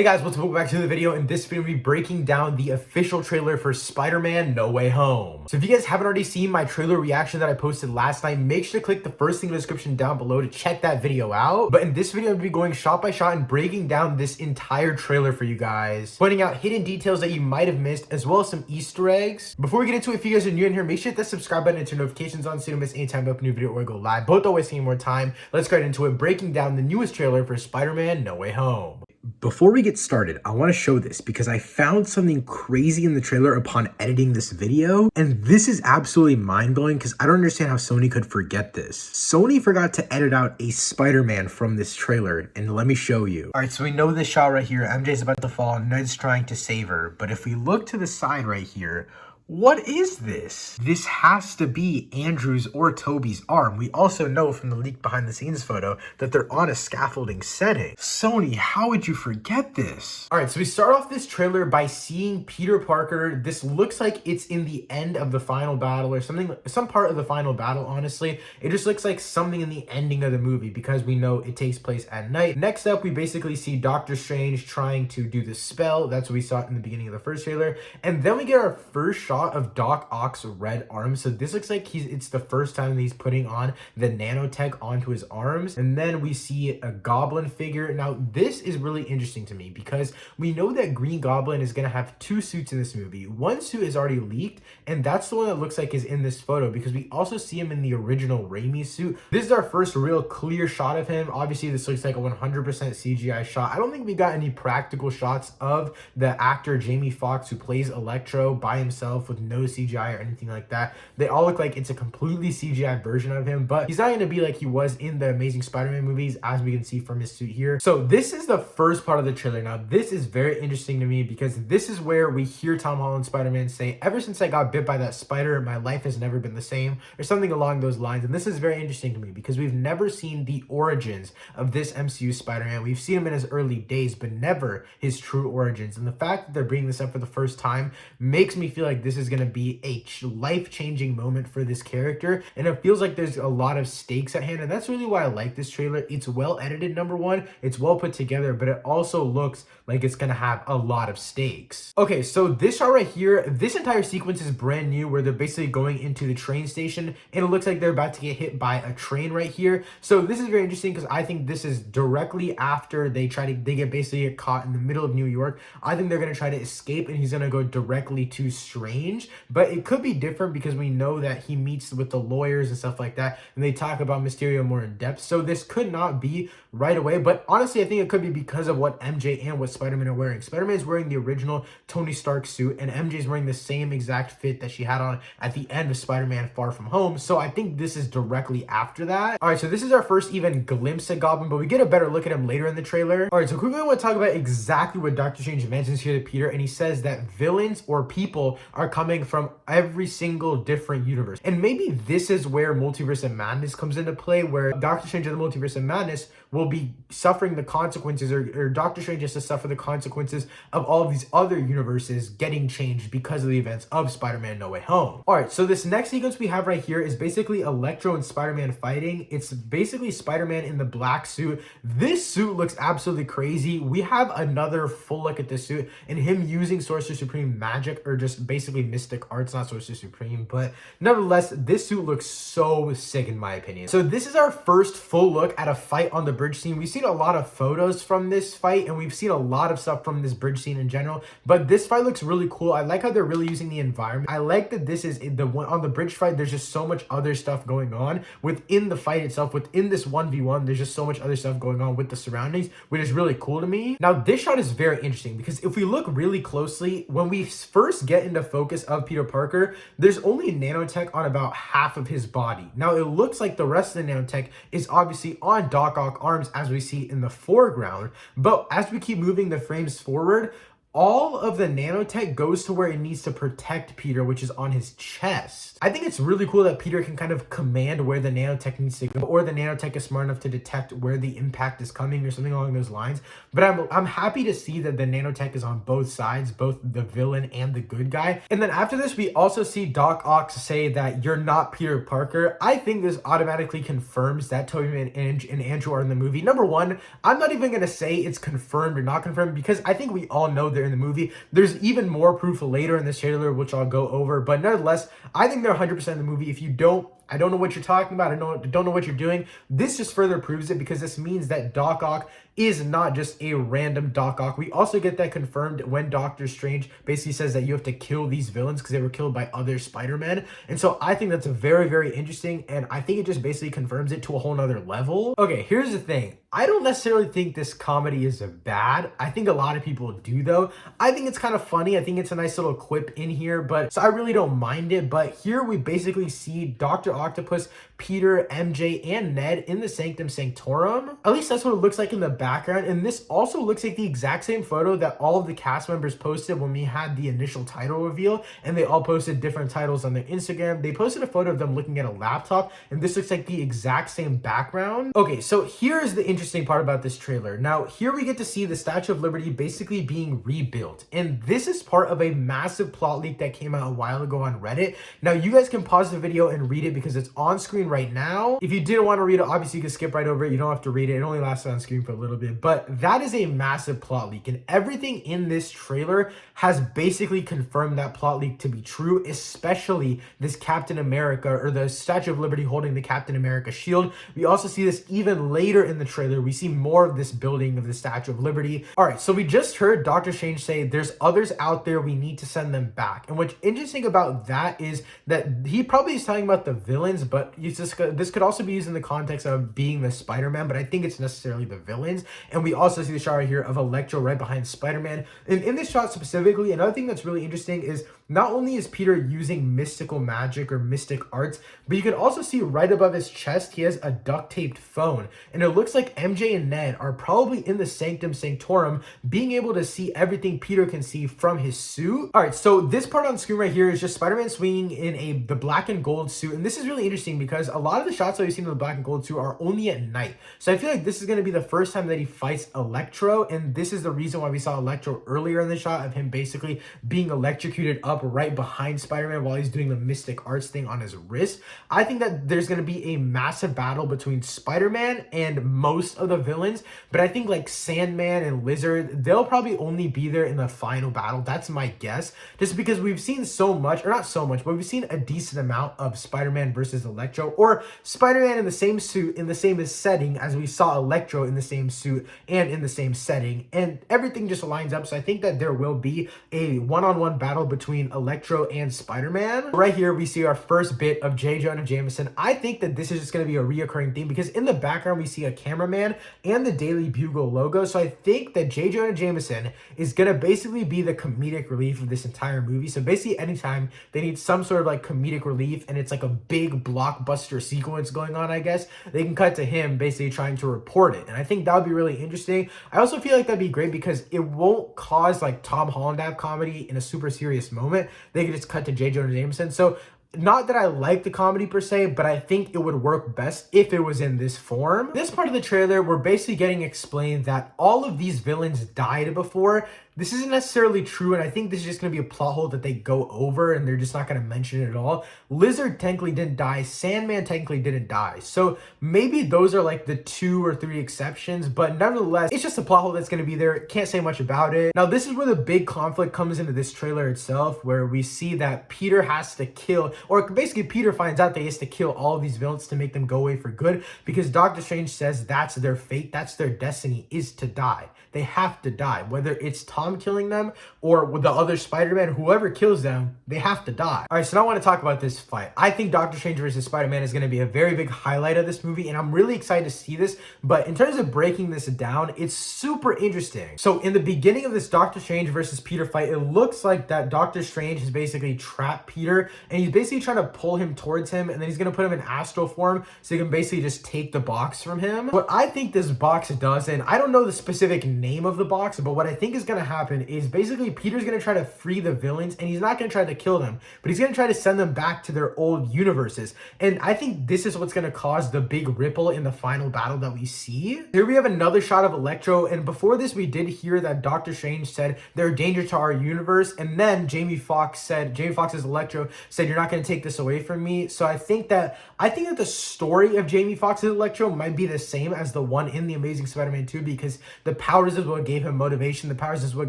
Hey guys, welcome back to the video. In this video, we'll be breaking down the official trailer for Spider-Man No Way Home. So if you guys haven't already seen my trailer reaction that I posted last night, make sure to click the first link in the description down below to check that video out. But in this video, I'm going to be going shot by shot and breaking down this entire trailer for you guys, pointing out hidden details that you might have missed, as well as some Easter eggs. Before we get into it, if you guys are new in here, make sure to hit that subscribe button and turn notifications on so you don't miss any time I upload a new video or go live. Both always taking more time. Let's get into it, breaking down the newest trailer for Spider-Man No Way Home. Before we get started, I want to show this because I found something crazy in the trailer upon editing this video, and this is absolutely mind-blowing because I don't understand how Sony could forget this. Sony forgot to edit out a Spider-Man from this trailer, and let me show you. Alright, so we know this shot right here, MJ's about to fall, Ned's trying to save her, but if we look to the side right here, what is this? This has to be Andrew's or Tobey's arm. We also know from the leaked behind the scenes photo that they're on a scaffolding setting. Sony, how would you forget this? All right, so we start off this trailer by seeing Peter Parker. This looks like it's in the end of the final battle or something, some part of the final battle, honestly. It just looks like something in the ending of the movie because we know it takes place at night. Next up, we basically see Doctor Strange trying to do the spell. That's what we saw in the beginning of the first trailer. And then we get our first shot of Doc Ock's red arm. So this looks like it's the first time that he's putting on the nanotech onto his arms. And then we see a Goblin figure. Now this is really interesting to me because we know that Green Goblin is going to have two suits in this movie. One suit is already leaked, and that's the one that looks like is in this photo because we also see him in the original Raimi suit. This is our first real clear shot of him. Obviously this looks like a 100% CGI shot. I don't think we got any practical shots of the actor Jamie Foxx who plays Electro by himself with no CGI or anything like that. They all look like it's a completely CGI version of him, but he's not going to be like he was in the Amazing Spider-Man movies, as we can see from his suit here. So this is the first part of the trailer. Now this is very interesting to me because this is where we hear Tom Holland Spider-Man say, "Ever since I got bit by that spider, my life has never been the same," or something along those lines. And this is very interesting to me because we've never seen the origins of this MCU Spider-Man. We've seen him in his early days, but never his true origins. And the fact that they're bringing this up for the first time makes me feel like this is going to be a life-changing moment for this character, and it feels like there's a lot of stakes at hand, and that's really why I like this trailer. It's well edited, number one, it's well put together, but it also looks like it's gonna have a lot of stakes. Okay, so this shot right here, this entire sequence is brand new where they're basically going into the train station, and it looks like they're about to get hit by a train right here. So this is very interesting because I think this is directly after they get caught in the middle of New York. I think they're gonna try to escape, and he's gonna go directly to Strange. But it could be different because we know that he meets with the lawyers and stuff like that, and they talk about Mysterio more in depth. So this could not be right away, but honestly, I think it could be because of what MJ and what Spider-Man are wearing. Spider-Man is wearing the original Tony Stark suit, and MJ is wearing the same exact fit that she had on at the end of Spider-Man Far From Home. So I think this is directly after that. All right, so this is our first even glimpse at Goblin, but we get a better look at him later in the trailer. All right, so quickly I want to talk about exactly what Doctor Strange mentions here to Peter, and he says that villains or people are coming from every single different universe. And maybe this is where Multiverse of Madness comes into play, where Doctor Strange and the Multiverse of Madness will be suffering the consequences, or Doctor Strange has to suffer the consequences of all of these other universes getting changed because of the events of Spider-Man No Way Home. All right, so this next sequence we have right here is basically Electro and Spider-Man fighting. It's basically Spider-Man in the black suit. This suit looks absolutely crazy. We have another full look at this suit and him using Sorcerer Supreme magic, or just basically mystic arts, not Sorcerer Supreme, but nevertheless, this suit looks so sick in my opinion. So this is our first full look at a fight on the bridge scene. We've seen a lot of photos from this fight, and we've seen a lot of stuff from this bridge scene in general, but this fight looks really cool. I like how they're really using the environment. I like that this is the one on the bridge fight. There's just so much other stuff going on within the fight itself. Within this 1v1, there's just so much other stuff going on with the surroundings, which is really cool to me. Now this shot is very interesting because if we look really closely, when we first get into focus of Peter Parker, there's only nanotech on about half of his body. Now it looks like the rest of the nanotech is obviously on Doc Ock arms, as we see in the foreground, but as we keep moving the frames forward, all of the nanotech goes to where it needs to protect Peter, which is on his chest. I think it's really cool that Peter can kind of command where the nanotech needs to go, or the nanotech is smart enough to detect where the impact is coming or something along those lines. But I'm happy to see that the nanotech is on both sides, both the villain and the good guy. And then after this, we also see Doc Ock say that you're not Peter Parker. I think this automatically confirms that Tobey and Andrew are in the movie. Number one, I'm not even going to say it's confirmed or not confirmed because I think we all know they're in the movie. There's even more proof later in this trailer, which I'll go over. But nonetheless, I think they're 100% in the movie. If you don't, I don't know what you're talking about. I don't know what you're doing. This just further proves it because this means that Doc Ock is not just a random Doc Ock. We also get that confirmed when Doctor Strange basically says that you have to kill these villains because they were killed by other Spider-Men. And so I think that's very, very interesting. And I think it just basically confirms it to a whole nother level. Okay, here's the thing. I don't necessarily think this comedy is bad. I think a lot of people do though. I think it's kind of funny. I think it's a nice little quip in here, but so I really don't mind it. But here we basically see Dr. Octopus, Peter, MJ, and Ned in the Sanctum Sanctorum. At least that's what it looks like in the background. And this also looks like the exact same photo that all of the cast members posted when we had the initial title reveal, and they all posted different titles on their Instagram. They posted a photo of them looking at a laptop, and this looks like the exact same background. Okay, so here's the interesting part about this trailer. Now, here we get to see the Statue of Liberty basically being rebuilt, and this is part of a massive plot leak that came out a while ago on Reddit. Now, you guys can pause the video and read it because it's on screen right now. If you didn't want to read it, obviously you can skip right over it. You don't have to read it. It only lasts on screen for a little bit, but that is a massive plot leak, and everything in this trailer has basically confirmed that plot leak to be true, especially this Captain America, or the Statue of Liberty holding the Captain America shield. We also see this even later in the trailer. We see more of this building of the Statue of Liberty. All right, so we just heard Doctor Strange say there's others out there, we need to send them back. And what's interesting about that is that he probably is talking about the villains, but this could also be used in the context of being the Spider-Man, but I think it's necessarily the villains. And we also see the shot right here of Electro right behind Spider-Man. And in this shot specifically, another thing that's really interesting is not only is Peter using mystical magic or mystic arts, but you can also see right above his chest, he has a duct taped phone. And it looks like MJ and Ned are probably in the Sanctum Sanctorum, being able to see everything Peter can see from his suit. All right, so this part on screen right here is just Spider-Man swinging in the black and gold suit. And this is really interesting because a lot of the shots that we've seen of the black and gold suit are only at night. So I feel like this is going to be the first time that he fights Electro. And this is the reason why we saw Electro earlier in the shot of him basically being electrocuted up right behind Spider-Man while he's doing the mystic arts thing on his wrist. I think that there's going to be a massive battle between Spider-Man and most of the villains, but I think like Sandman and Lizard, they'll probably only be there in the final battle. That's my guess, just because we've seen so much, or not so much, but we've seen a decent amount of Spider-Man versus Electro, or Spider-Man in the same suit in the same setting as we saw Electro in the same suit and in the same setting, and everything just lines up. So I think that there will be a one-on-one battle between Electro and Spider-Man. Right here we see our first bit of J. Jonah Jameson. I think that this is just going to be a reoccurring theme because in the background we see a cameraman and the Daily Bugle logo. So I think that J. Jonah Jameson is going to basically be the comedic relief of this entire movie. So basically anytime they need some sort of like comedic relief and it's like a big blockbuster sequence going on, I guess, they can cut to him basically trying to report it. And I think that would be really interesting. I also feel like that'd be great because it won't cause like Tom Holland to have comedy in a super serious moment. They could just cut to J. Jonah Jameson. So not that I like the comedy per se, but I think it would work best if it was in this form. This part of the trailer, we're basically getting explained that all of these villains died before. This isn't necessarily true, and I think this is just going to be a plot hole that they go over, and they're just not going to mention it at all. Lizard technically didn't die. Sandman technically didn't die. So maybe those are like the 2 or 3 exceptions, but nevertheless, it's just a plot hole that's going to be there. Can't say much about it. Now, this is where the big conflict comes into this trailer itself, where we see that Peter has to kill, or basically Peter finds out that he has to kill all of these villains to make them go away for good, because Doctor Strange says that's their fate, that's their destiny, is to die. They have to die, whether it's Tom killing them or with the other Spider-Man, whoever kills them, they have to die. All right, so now I want to talk about this fight. I think Doctor Strange versus Spider-Man is going to be a very big highlight of this movie, and I'm really excited to see this. But in terms of breaking this down, it's super interesting. So in the beginning of this Doctor Strange versus Peter fight, it looks like that Doctor Strange has basically trapped Peter, and he's basically trying to pull him towards him, and then he's going to put him in astral form so he can basically just take the box from him. What I think this box does, and I don't know the specific name of the box, but what I think is gonna happen is basically Peter's gonna try to free the villains, and he's not gonna try to kill them, but he's gonna try to send them back to their old universes. And I think this is what's gonna cause the big ripple in the final battle that we see. Here we have another shot of Electro, and before this we did hear that Doctor Strange said they're a danger to our universe, and then Jamie Foxx's Electro said, you're not gonna take this away from me. So I think that the story of Jamie Foxx's Electro might be the same as the one in the Amazing Spider-Man 2, because the powers is what gave him motivation. The powers is what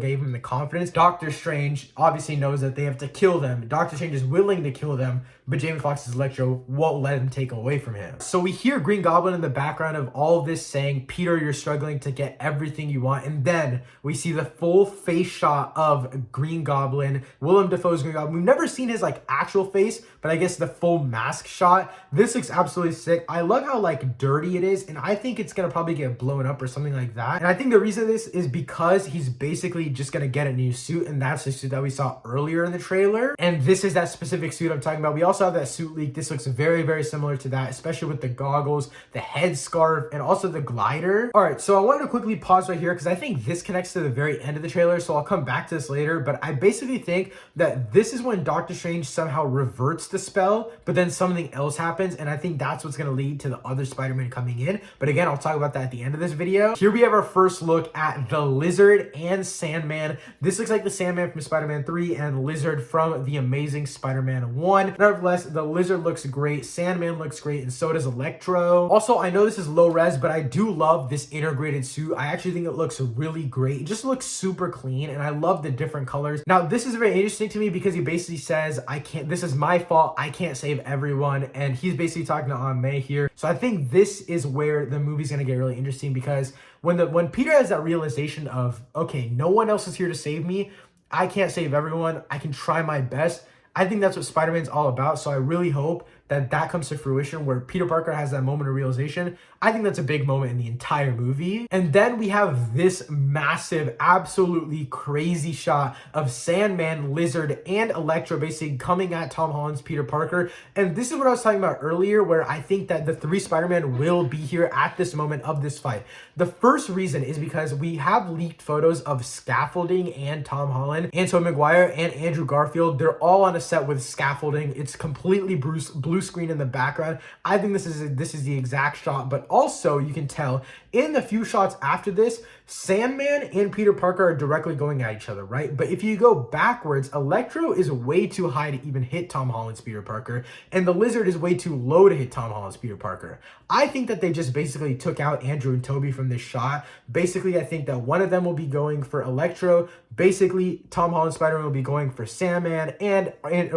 gave him the confidence. Doctor Strange obviously knows that they have to kill them. Doctor Strange is willing to kill them, but Jamie Foxx's Electro won't let him take away from him. So we hear Green Goblin in the background of all of this saying, Peter, you're struggling to get everything you want. And then we see the full face shot of Green Goblin, Willem Dafoe's Green Goblin. We've never seen his like actual face, but I guess the full mask shot. This looks absolutely sick. I love how like dirty it is, and I think it's gonna probably get blown up or something like that. And I think the reason this is because he's basically just gonna get a new suit, and that's the suit that we saw earlier in the trailer. And this is that specific suit I'm talking about. We also have that suit leak. This looks very, very similar to that, especially with the goggles, the headscarf, and also the glider. All right, so I wanted to quickly pause right here because I think this connects to the very end of the trailer, so I'll come back to this later. But I basically think that this is when Doctor Strange somehow reverts the spell, but then something else happens, and I think that's what's going to lead to the other Spider-Man coming in. But again, I'll talk about that at the end of this video. Here we have our first look at the Lizard and Sandman. This looks like the Sandman from Spider-Man 3 and Lizard from the Amazing Spider-Man 1. Nevertheless, the Lizard looks great, Sandman looks great, and so does Electro. Also, I know this is low res, but I do love this integrated suit. I actually think it looks really great. It just looks super clean, and I love the different colors. Now, this is very interesting to me because he basically says, this is my fault, I can't save everyone, and he's basically talking to Aunt May here. So I think this is where the movie's gonna get really interesting, because when Peter has that realization of, okay, no one else is here to save me, I can't save everyone, I can try my best. I think that's what Spider-Man's all about. So I really hope that comes to fruition where Peter Parker has that moment of realization. I think that's a big moment in the entire movie. And then we have this massive, absolutely crazy shot of Sandman, Lizard, and Electro basically coming at Tom Holland's Peter Parker. And this is what I was talking about earlier, where I think that the three Spider-Man will be here at this moment of this fight. The first reason is because we have leaked photos of scaffolding and Tom Holland, and Tobey Maguire, and Andrew Garfield. They're all on a set with scaffolding. It's completely blue screen in the background. I think this is the exact shot, but also you can tell in the few shots after this, Sandman and Peter Parker are directly going at each other, right? But if you go backwards, Electro is way too high to even hit Tom Holland's Peter Parker, and the Lizard is way too low to hit Tom Holland's Peter Parker. I think that they just basically took out Andrew and Tobey from this shot. Basically, I think that one of them will be going for Electro. Basically, Tom Holland's Spider-Man will be going for Sandman, and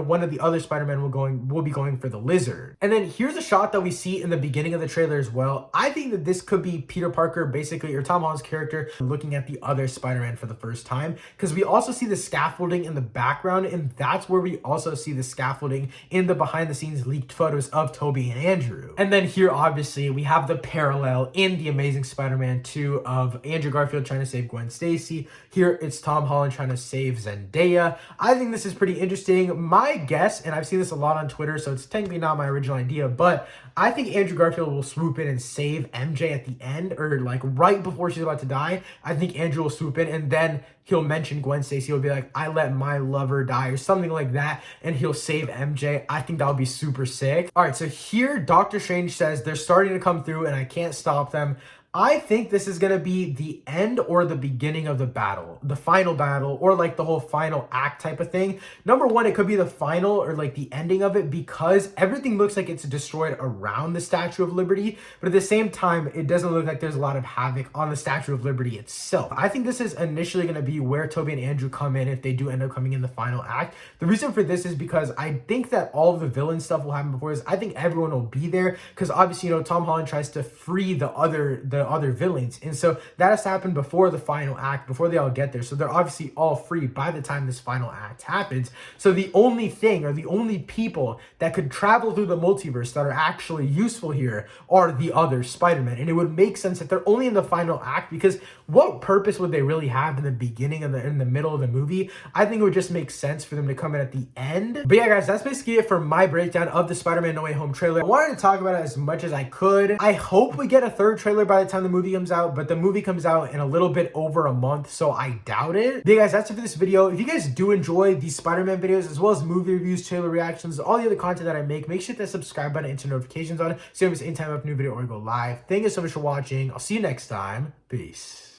one of the other Spider-Man will be going for the Lizard. And then here's a shot that we see in the beginning of the trailer as well. I think that this could be Peter Parker, basically, or Tom Holland's character, looking at the other Spider-Man for the first time, because we also see the scaffolding in the background, and that's where we also see the scaffolding in the behind-the-scenes leaked photos of Tobey and Andrew. And then here, obviously, we have the parallel in the Amazing Spider-Man 2 of Andrew Garfield trying to save Gwen Stacy. Here, it's Tom Holland trying to save Zendaya. I think this is pretty interesting. My guess, and I've seen this a lot on Twitter, so it's technically not my original idea, but I think Andrew Garfield will swoop in and save MJ at the end, or like right before she's about to die. I think Andrew will swoop in, and then he'll mention Gwen Stacy. He'll be like, I let my lover die, or something like that, and he'll save MJ. I think that would be super sick. All right, so here Doctor Strange says they're starting to come through and I can't stop them. I think this is going to be the end or the beginning of the battle, the final battle, or like the whole final act type of thing. Number one, it could be the final or like the ending of it, because everything looks like it's destroyed around the Statue of Liberty, but at the same time, it doesn't look like there's a lot of havoc on the Statue of Liberty itself. I think this is initially going to be where Tobey and Andrew come in if they do end up coming in the final act. The reason for this is because I think that all of the villain stuff will happen before this. I think everyone will be there, because obviously, you know, Tom Holland tries to free the other villains, and so that has to happen before the final act, before they all get there. So they're obviously all free by the time this final act happens. So the only thing, or the only people that could travel through the multiverse that are actually useful here are the other Spider-Man. And it would make sense that they're only in the final act, because what purpose would they really have in the beginning and in the middle of the movie? I think it would just make sense for them to come in at the end. But yeah, guys, that's basically it for my breakdown of the Spider-Man No Way Home trailer. I wanted to talk about it as much as I could. I hope we get a third trailer by the time time the movie comes out, but the movie comes out in a little bit over a month, so I doubt it. But yeah, guys, that's it for this video. If you guys do enjoy these Spider-Man videos, as well as movie reviews, trailer reactions, all the other content that I make sure to hit that subscribe button and turn notifications on so you don't miss any time I have a new video or I go live. Thank you so much for watching. I'll see you next time. Peace.